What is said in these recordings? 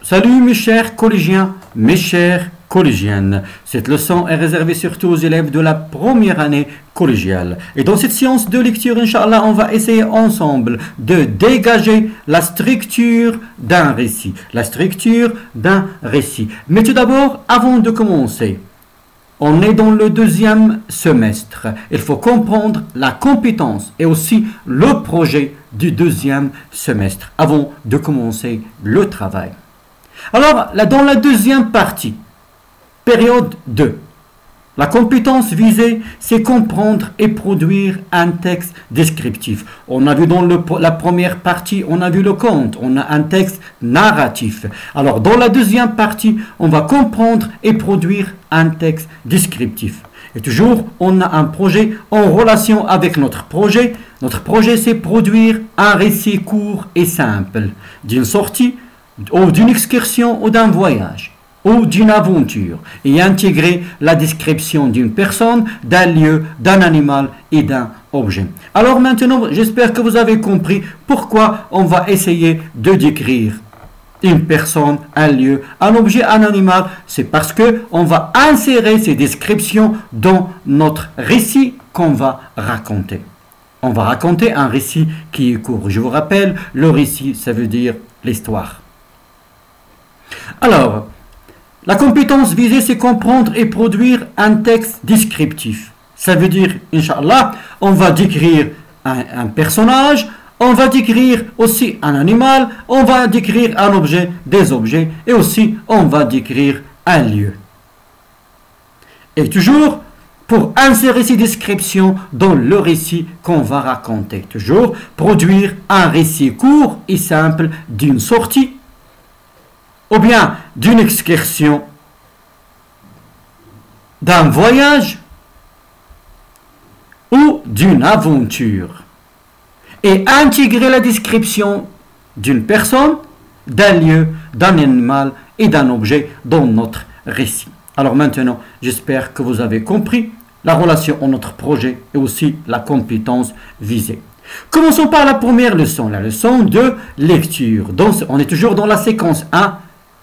Salut mes chers collégiens, mes chères collégiennes. Cette leçon est réservée surtout aux élèves de la première année collégiale. Et dans cette séance de lecture, Inch'Allah, on va essayer ensemble de dégager la structure d'un récit. La structure d'un récit. Mais tout d'abord, avant de commencer, on est dans le deuxième semestre. Il faut comprendre la compétence et aussi le projet du deuxième semestre avant de commencer le travail. Alors, dans la deuxième partie, période 2, la compétence visée, c'est comprendre et produire un texte descriptif. On a vu dans la première partie, on a vu le conte, on a un texte narratif. Alors, dans la deuxième partie, on va comprendre et produire un texte descriptif. Et toujours, on a un projet en relation avec notre projet. Notre projet, c'est produire un récit court et simple d'une sortie, ou d'une excursion ou d'un voyage ou d'une aventure et intégrer la description d'une personne, d'un lieu, d'un animal et d'un objet. Alors maintenant, j'espère que vous avez compris pourquoi on va essayer de décrire une personne, un lieu, un objet, un animal. C'est parce que on va insérer ces descriptions dans notre récit qu'on va raconter. On va raconter un récit qui est court. Je vous rappelle, le récit, ça veut dire l'histoire. Alors, la compétence visée, c'est comprendre et produire un texte descriptif. Ça veut dire, Inch'Allah, on va décrire un personnage, on va décrire aussi un animal, on va décrire un objet, des objets, et aussi on va décrire un lieu. Et toujours, pour insérer ces descriptions dans le récit qu'on va raconter. Toujours, produire un récit court et simple d'une sortie, ou bien d'une excursion, d'un voyage ou d'une aventure. Et intégrer la description d'une personne, d'un lieu, d'un animal et d'un objet dans notre récit. Alors maintenant, j'espère que vous avez compris la relation entre notre projet et aussi la compétence visée. Commençons par la première leçon, la leçon de lecture. Donc, on est toujours dans la séquence 1.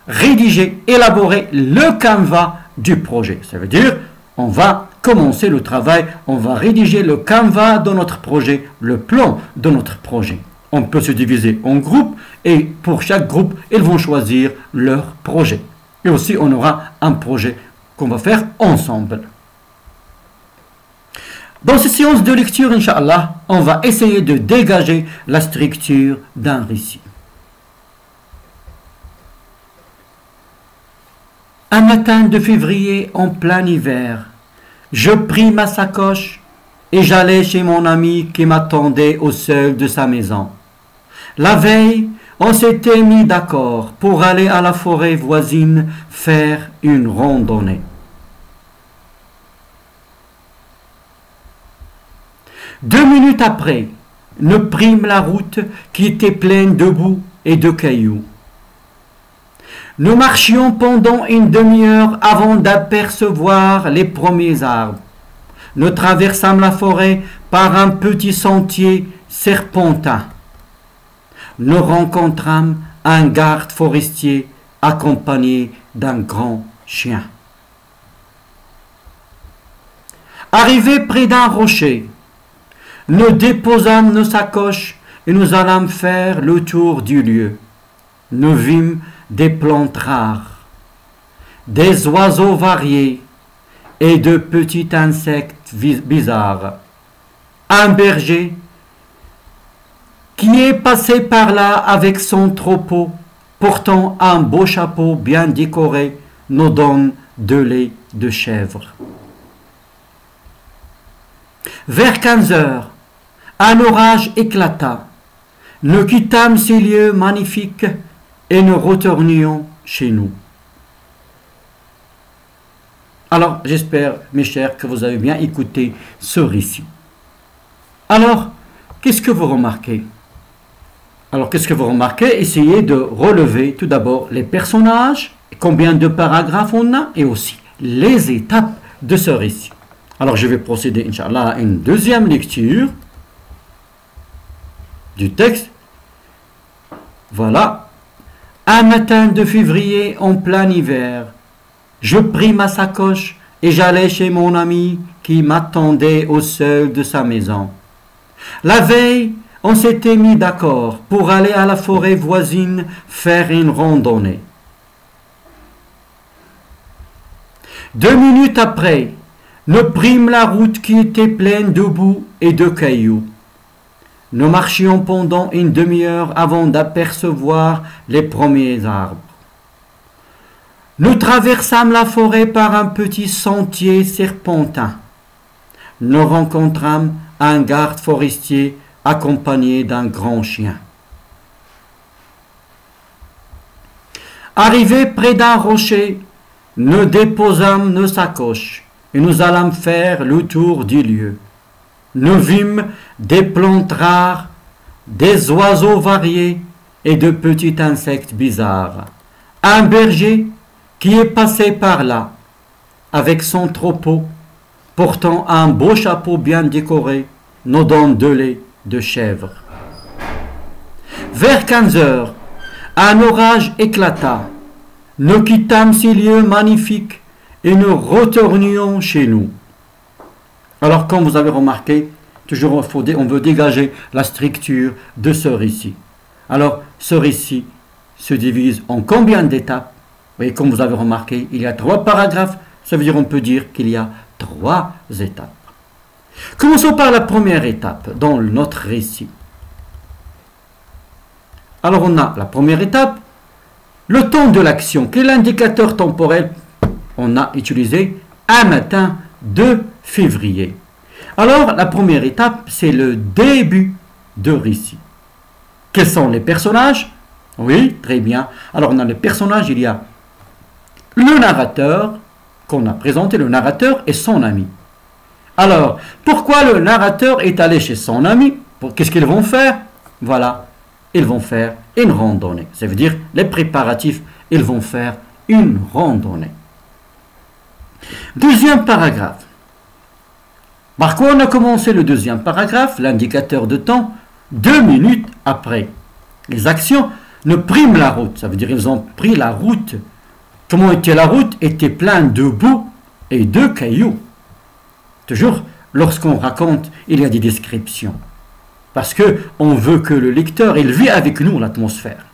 Rédiger, élaborer le canevas du projet. Ça veut dire, on va commencer le travail, on va rédiger le canevas de notre projet, le plan de notre projet. On peut se diviser en groupes et pour chaque groupe, ils vont choisir leur projet. Et aussi, on aura un projet qu'on va faire ensemble. Dans cette séance de lecture, Inch'Allah, on va essayer de dégager la structure d'un récit. Un matin de février en plein hiver, je pris ma sacoche et j'allais chez mon ami qui m'attendait au seuil de sa maison. La veille, on s'était mis d'accord pour aller à la forêt voisine faire une randonnée. 2 minutes après, nous prîmes la route qui était pleine de boue et de cailloux. Nous marchions pendant une demi-heure avant d'apercevoir les premiers arbres. Nous traversâmes la forêt par un petit sentier serpentin. Nous rencontrâmes un garde forestier accompagné d'un grand chien. Arrivés près d'un rocher, nous déposâmes nos sacoches et nous allâmes faire le tour du lieu. Nous vîmes des plantes rares, des oiseaux variés et de petits insectes bizarres. Un berger qui est passé par là avec son troupeau, portant un beau chapeau bien décoré, nous donne de lait de chèvre. Vers 15 heures, un orage éclata. Nous quittâmes ces lieux magnifiques et nous retournions chez nous. Alors, j'espère, mes chers, que vous avez bien écouté ce récit. Alors, qu'est-ce que vous remarquez? Essayez de relever tout d'abord les personnages, combien de paragraphes on a, et aussi les étapes de ce récit. Alors, je vais procéder, Inch'Allah, à une deuxième lecture du texte. Voilà. Un matin de février en plein hiver, je pris ma sacoche et j'allais chez mon ami qui m'attendait au seuil de sa maison. La veille, on s'était mis d'accord pour aller à la forêt voisine faire une randonnée. 2 minutes après, nous prîmes la route qui était pleine de boue et de cailloux. Nous marchions pendant une demi-heure avant d'apercevoir les premiers arbres. Nous traversâmes la forêt par un petit sentier serpentin. Nous rencontrâmes un garde forestier accompagné d'un grand chien. Arrivés près d'un rocher, nous déposâmes nos sacoches et nous allâmes faire le tour du lieu. Nous vîmes des plantes rares, des oiseaux variés et de petits insectes bizarres. Un berger qui est passé par là, avec son troupeau, portant un beau chapeau bien décoré, nous donne de lait de chèvre. Vers 15 heures, un orage éclata. Nous quittâmes ces lieux magnifiques et nous retournions chez nous. Alors, comme vous avez remarqué, toujours on veut dégager la structure de ce récit. Alors, ce récit se divise en combien d'étapes? Et comme vous avez remarqué, il y a 3 paragraphes, ça veut dire on peut dire qu'il y a 3 étapes. Commençons par la première étape dans notre récit. Alors on a la première étape, le temps de l'action. Quel indicateur temporel on a utilisé? Un matin de février. Alors la première étape, c'est le début de récit. Quels sont les personnages? Oui, très bien. Alors on a les personnages, il y a le narrateur, qu'on a présenté, le narrateur et son ami. Alors, pourquoi le narrateur est allé chez son ami? Qu'est-ce qu'ils vont faire? Voilà, ils vont faire une randonnée. Ça veut dire les préparatifs, ils vont faire une randonnée. Deuxième paragraphe. Par quoi on a commencé le deuxième paragraphe? L'indicateur de temps, 2 minutes après. Les actions ne priment la route. Ça veut dire qu'ils ont pris la route. Comment était la route? Était pleine de boue et de cailloux. Toujours, lorsqu'on raconte, il y a des descriptions. Parce qu'on veut que le lecteur, il vit avec nous l'atmosphère.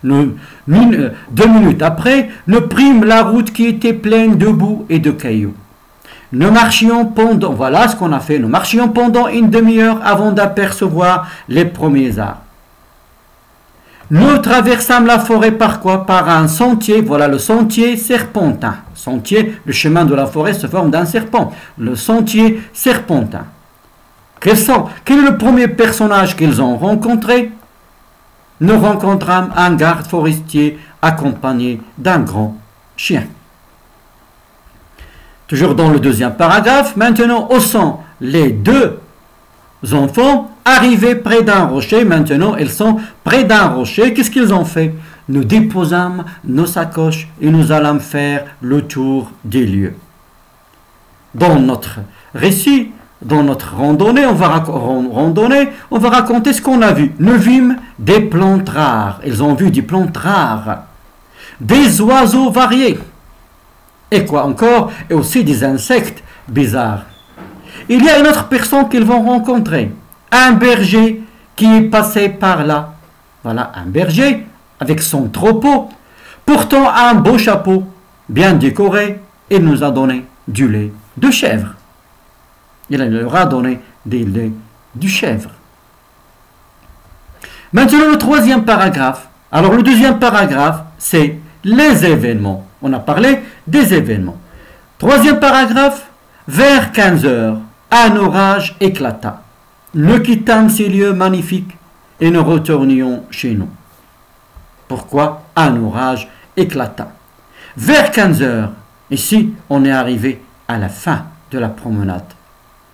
2 minutes après, nous prîmes la route qui était pleine de boue et de cailloux. Nous marchions pendant, voilà ce qu'on a fait, nous marchions pendant une demi-heure avant d'apercevoir les premiers arbres. Nous traversâmes la forêt par quoi? Par un sentier, voilà le sentier serpentin. Sentier, le chemin de la forêt se forme d'un serpent. Le sentier serpentin. Quel est le premier personnage qu'ils ont rencontré? Nous rencontrâmes un garde forestier accompagné d'un grand chien. Toujours dans le deuxième paragraphe, maintenant, où sont les 2 enfants arrivés près d'un rocher? Maintenant, ils sont près d'un rocher. Qu'est-ce qu'ils ont fait? Nous déposâmes nos sacoches et nous allâmes faire le tour des lieux. Dans notre récit, dans notre randonnée, on va raconter ce qu'on a vu. Nous vîmes des plantes rares. Ils ont vu des plantes rares. Des oiseaux variés. Et quoi encore? Et aussi des insectes bizarres. Il y a une autre personne qu'ils vont rencontrer. Un berger qui est passé par là. Voilà, un berger avec son troupeau, portant un beau chapeau, bien décoré. Il nous a donné du lait de chèvre. Il leur a donné des laits de chèvre. Maintenant, le troisième paragraphe. Alors, le deuxième paragraphe, c'est les événements. On a parlé des événements. Troisième paragraphe, vers 15 heures, un orage éclata. Nous quittâmes ces lieux magnifiques et nous retournions chez nous. Pourquoi un orage éclata? Vers 15 heures, ici, on est arrivé à la fin de la promenade.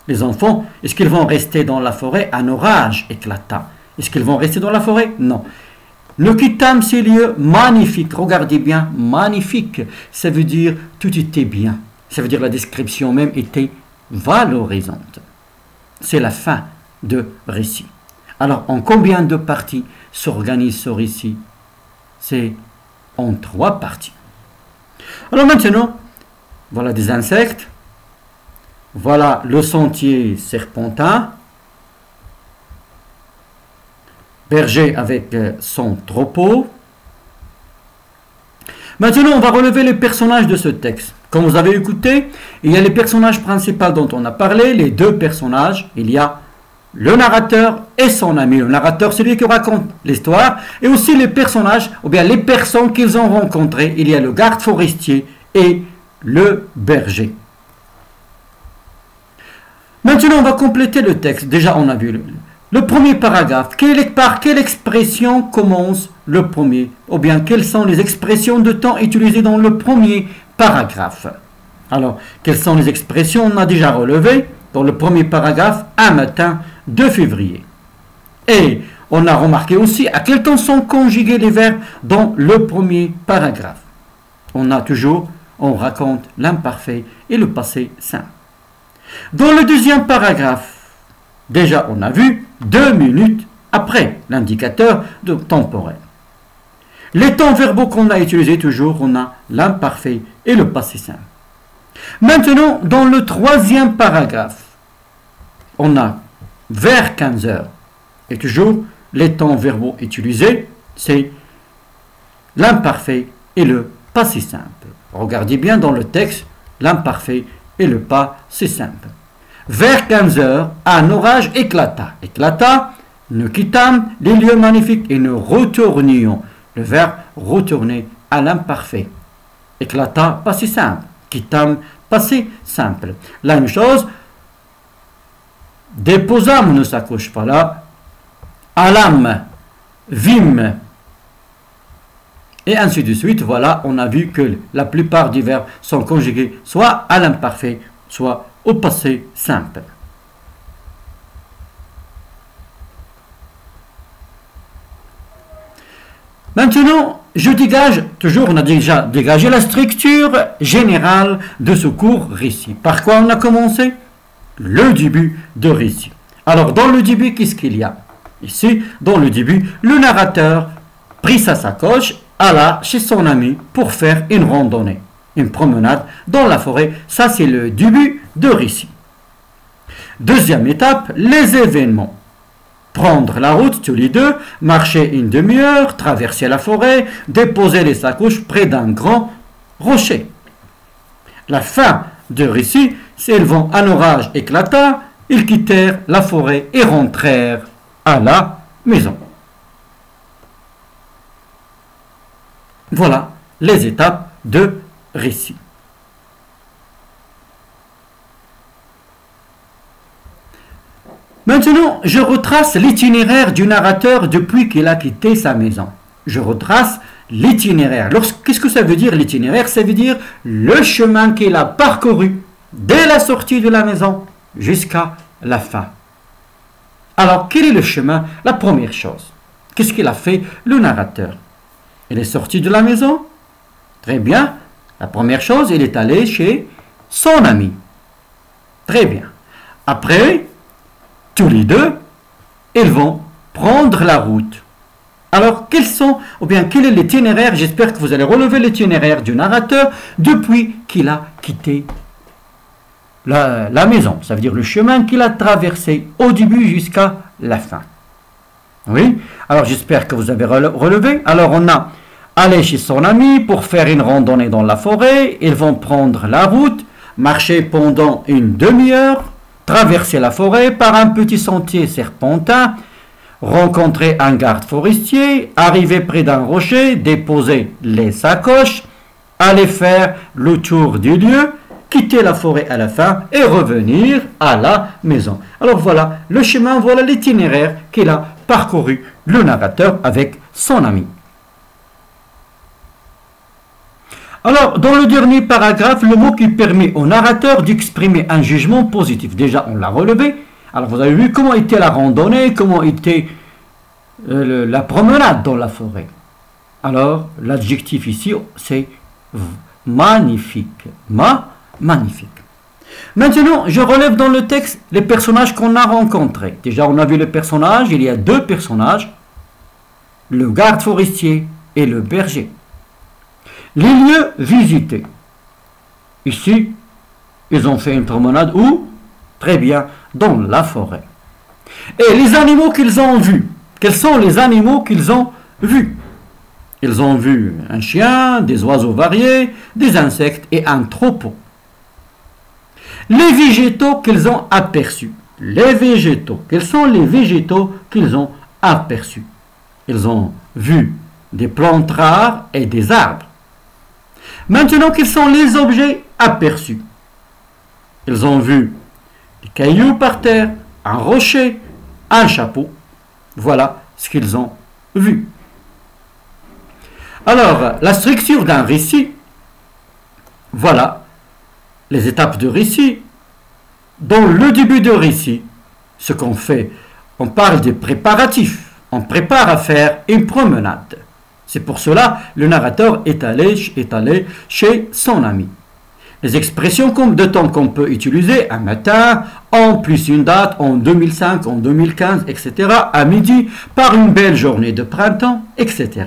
Les enfants, est-ce qu'ils vont rester dans la forêt? Un orage éclata. Est-ce qu'ils vont rester dans la forêt? Non. Nous quittâmes ces lieux magnifiques. Regardez bien, magnifique. Ça veut dire tout était bien. Ça veut dire la description même était valorisante. C'est la fin de récit. Alors, en combien de parties s'organise ce récit? C'est en 3 parties. Alors maintenant, voilà des insectes. Voilà le sentier serpentin. Berger avec son troupeau. Maintenant, on va relever les personnages de ce texte. Comme vous avez écouté, il y a les personnages principaux dont on a parlé, les 2 personnages. Il y a le narrateur et son ami. Le narrateur, c'est lui qui raconte l'histoire. Et aussi les personnages, ou bien les personnes qu'ils ont rencontrées. Il y a le garde forestier et le berger. Maintenant, on va compléter le texte. Déjà, on a vu le premier paragraphe. Par quelle expression commence le premier? Ou bien, quelles sont les expressions de temps utilisées dans le premier paragraphe? Alors, quelles sont les expressions? On a déjà relevé dans le premier paragraphe, un matin 2 février. Et on a remarqué aussi à quel temps sont conjugués les verbes dans le premier paragraphe. On raconte l'imparfait et le passé simple. Dans le deuxième paragraphe, déjà on a vu 2 minutes après l'indicateur temporel. Les temps verbaux qu'on a utilisés toujours, on a l'imparfait et le passé simple. Maintenant, dans le troisième paragraphe, on a vers 15 heures. Et toujours, les temps verbaux utilisés, c'est l'imparfait et le passé simple. Regardez bien dans le texte, l'imparfait et le passé simple. Vers 15 heures, un orage éclata. Éclata, nous quittâmes les lieux magnifiques et nous retournions. Le verbe retourner à l'imparfait. Éclata, passé simple. Quittâmes, passé simple. La même chose, déposâmes nos sacoches. Voilà. Allâmes, vîmes. Et ainsi de suite. Voilà, on a vu que la plupart des verbes sont conjugués soit à l'imparfait, soit au passé simple. Maintenant, je dégage, toujours on a déjà dégagé la structure générale de ce court récit. Par quoi on a commencé? Le début de récit. Alors, dans le début, qu'est-ce qu'il y a? Ici, dans le début, le narrateur prit sa sacoche, alla chez son ami pour faire une randonnée, une promenade dans la forêt. Ça, c'est le début de récit. Deuxième étape, les événements. Prendre la route tous les deux, marcher une demi-heure, traverser la forêt, déposer les sacoches près d'un grand rocher. La fin du récit, c'est un orage éclata, ils quittèrent la forêt et rentrèrent à la maison. Voilà les étapes de récit. Maintenant, je retrace l'itinéraire du narrateur depuis qu'il a quitté sa maison. Je retrace l'itinéraire. Qu'est-ce que ça veut dire l'itinéraire? Ça veut dire le chemin qu'il a parcouru dès la sortie de la maison jusqu'à la fin. Alors, quel est le chemin? La première chose. Qu'est-ce qu'il a fait le narrateur? Il est sorti de la maison. Très bien. La première chose, il est allé chez son ami. Très bien. Après, tous les deux, ils vont prendre la route. Alors, quel est l'itinéraire? J'espère que vous allez relever l'itinéraire du narrateur depuis qu'il a quitté la maison. Ça veut dire le chemin qu'il a traversé au début jusqu'à la fin. Oui? Alors, j'espère que vous avez relevé. Alors, on a allé chez son ami pour faire une randonnée dans la forêt. Ils vont prendre la route, marcher pendant une demi-heure, traverser la forêt par un petit sentier serpentin, rencontrer un garde forestier, arriver près d'un rocher, déposer les sacoches, aller faire le tour du lieu, quitter la forêt à la fin et revenir à la maison. Alors voilà le chemin, voilà l'itinéraire qu'il a parcouru le narrateur avec son ami. Alors, dans le dernier paragraphe, le mot qui permet au narrateur d'exprimer un jugement positif. Déjà, on l'a relevé. Alors, vous avez vu comment était la randonnée, comment était la promenade dans la forêt. Alors, l'adjectif ici, c'est magnifique. Magnifique. Maintenant, je relève dans le texte les personnages qu'on a rencontrés. Déjà, on a vu les personnages. Il y a 2 personnages, le garde forestier et le berger. Les lieux visités. Ici, ils ont fait une promenade où? Très bien, dans la forêt. Et les animaux qu'ils ont vus. Quels sont les animaux qu'ils ont vus? Ils ont vu un chien, des oiseaux variés, des insectes et un troupeau. Les végétaux qu'ils ont aperçus. Les végétaux. Quels sont les végétaux qu'ils ont aperçus? Ils ont vu des plantes rares et des arbres. Maintenant, quels sont les objets aperçus? Ils ont vu des cailloux par terre, un rocher, un chapeau. Voilà ce qu'ils ont vu. Alors, la structure d'un récit, voilà les étapes de récit. Dans le début de récit, ce qu'on fait, on parle des préparatifs. On prépare à faire une promenade. C'est pour cela que le narrateur est allé chez son ami. Les expressions de temps qu'on peut utiliser, un matin, en plus une date, en 2005, en 2015, etc., à midi, par une belle journée de printemps, etc.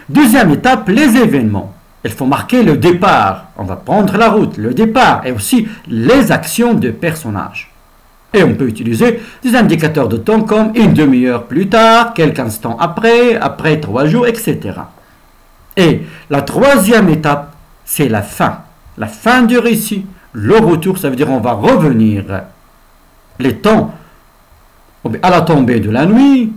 Deuxième étape, les événements. Il faut marquer le départ. On va prendre la route, le départ, et aussi les actions de personnages. Et on peut utiliser des indicateurs de temps comme une demi-heure plus tard, quelques instants après, après 3 jours, etc. Et la troisième étape, c'est la fin. La fin du récit. Le retour, ça veut dire on va revenir les temps à la tombée de la nuit,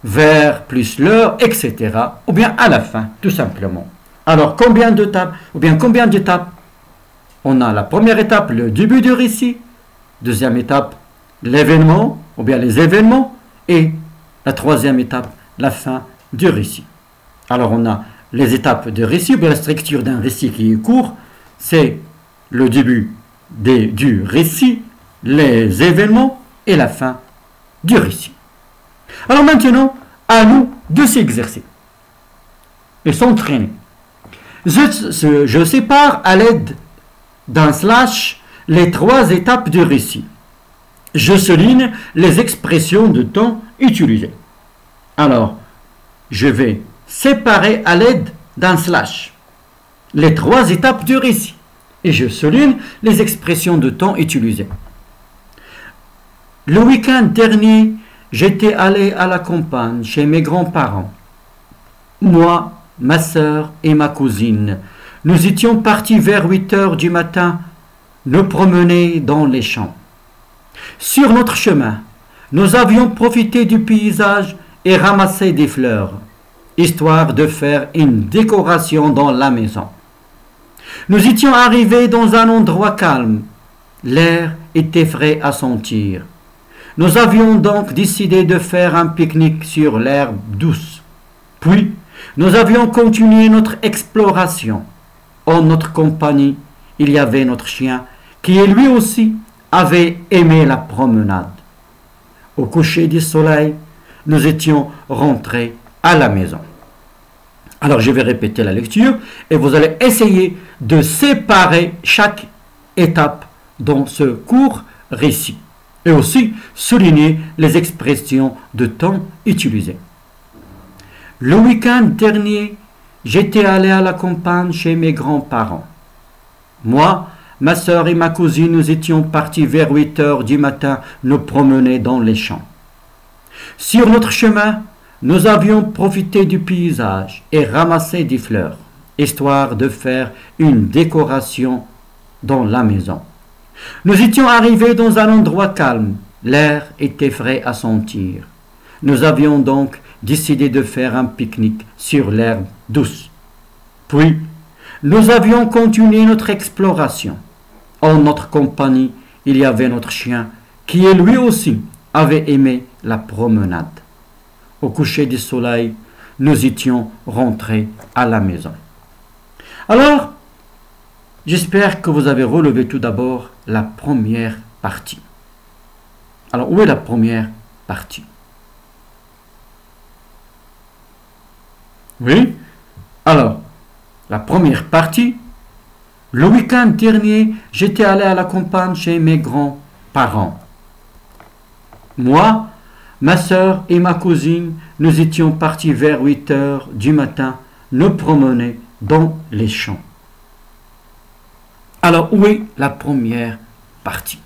vers plus l'heure, etc. Ou bien à la fin, tout simplement. Alors, combien d'étapes? Ou bien combien d'étapes? On a la première étape, le début du récit. Deuxième étape, l'événement, ou bien les événements. Et la troisième étape, la fin du récit. Alors, on a les étapes de récit, ou bien la structure d'un récit qui est court. C'est le début du récit, les événements et la fin du récit. Alors maintenant, à nous de s'exercer et s'entraîner. Je sépare à l'aide d'un slash les 3 étapes du récit. Je souligne les expressions de temps utilisées. Alors, je vais séparer à l'aide d'un slash les 3 étapes du récit. Et je souligne les expressions de temps utilisées. Le week-end dernier, j'étais allé à la campagne chez mes grands-parents. Moi, ma sœur et ma cousine, nous étions partis vers 8 heures du matin nous promener dans les champs. Sur notre chemin, nous avions profité du paysage et ramassé des fleurs, histoire de faire une décoration dans la maison. Nous étions arrivés dans un endroit calme. L'air était frais à sentir. Nous avions donc décidé de faire un pique-nique sur l'herbe douce. Puis, nous avions continué notre exploration. En notre compagnie, il y avait notre chien qui lui aussi avait aimé la promenade. Au coucher du soleil, nous étions rentrés à la maison. Alors je vais répéter la lecture et vous allez essayer de séparer chaque étape dans ce court récit et aussi souligner les expressions de temps utilisées. Le week-end dernier, j'étais allé à la campagne chez mes grands-parents. Moi, ma sœur et ma cousine, nous étions partis vers 8 heures du matin nous promener dans les champs. Sur notre chemin, nous avions profité du paysage et ramassé des fleurs, histoire de faire une décoration dans la maison. Nous étions arrivés dans un endroit calme, l'air était frais à sentir. Nous avions donc décidé de faire un pique-nique sur l'herbe douce. Puis, nous avions continué notre exploration. En notre compagnie, il y avait notre chien qui lui aussi avait aimé la promenade. Au coucher du soleil, nous étions rentrés à la maison. Alors, j'espère que vous avez relevé tout d'abord la première partie. Alors, où est la première partie? Oui? Alors, la première partie, le week-end dernier, j'étais allé à la campagne chez mes grands-parents. Moi, ma sœur et ma cousine, nous étions partis vers 8 heures du matin nous promener dans les champs. Alors, où est la première partie?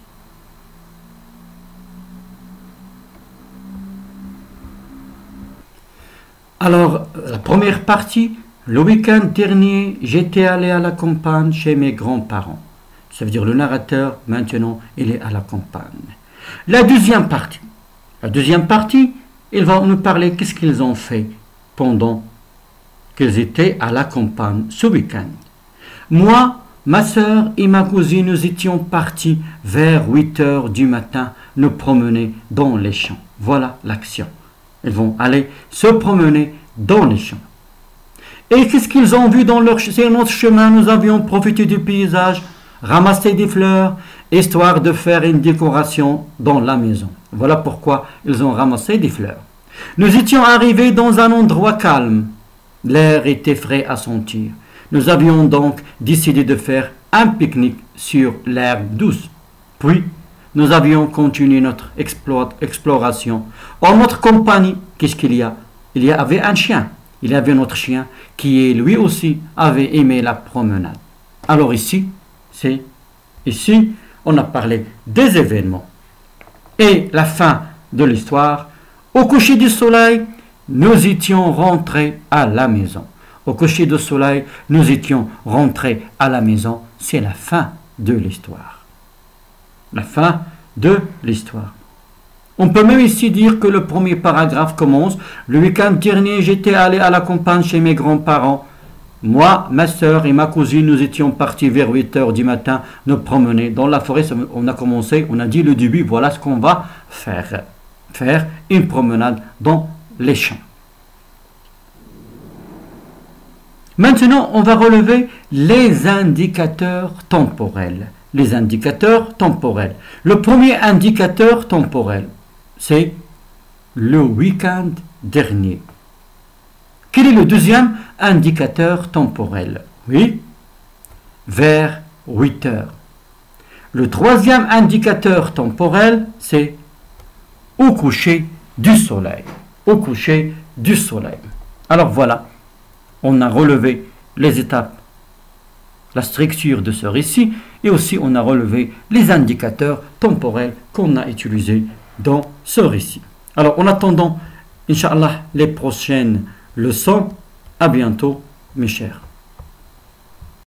Alors, la première partie, le week-end dernier, j'étais allé à la campagne chez mes grands-parents. Ça veut dire le narrateur, maintenant, il est à la campagne. La deuxième partie, il va nous parler qu'est-ce qu'ils ont fait pendant qu'ils étaient à la campagne ce week-end. Moi, ma soeur et ma cousine, nous étions partis vers 8 heures du matin nous promener dans les champs. Voilà l'action. Ils vont aller se promener dans les champs. Et qu'est-ce qu'ils ont vu dans sur notre chemin? Nous avions profité du paysage, ramassé des fleurs, histoire de faire une décoration dans la maison. Voilà pourquoi ils ont ramassé des fleurs. Nous étions arrivés dans un endroit calme. L'air était frais à sentir. Nous avions donc décidé de faire un pique-nique sur l'herbe douce. Puis, nous avions continué notre exploration. En notre compagnie, qu'est-ce qu'il y a? Il y avait un chien. Il y avait notre chien qui, lui aussi, avait aimé la promenade. Alors ici, on a parlé des événements. Et la fin de l'histoire, au coucher du soleil, nous étions rentrés à la maison. Au coucher du soleil, nous étions rentrés à la maison. C'est la fin de l'histoire. La fin de l'histoire. On peut même ici dire que le premier paragraphe commence. Le week-end dernier, j'étais allé à la campagne chez mes grands-parents. Moi, ma soeur et ma cousine, nous étions partis vers 8 heures du matin nous promener dans la forêt. On a commencé, on a dit le début, voilà ce qu'on va faire. Faire une promenade dans les champs. Maintenant, on va relever les indicateurs temporels. Les indicateurs temporels. Le premier indicateur temporel, c'est le week-end dernier. Quel est le deuxième indicateur temporel? Oui, vers 8 heures. Le troisième indicateur temporel, c'est au coucher du soleil. Au coucher du soleil. Alors voilà, on a relevé les étapes, la structure de ce récit, et aussi on a relevé les indicateurs temporels qu'on a utilisés dans ce récit. Alors en attendant, Inch'Allah, les prochaines leçons, à bientôt mes chers.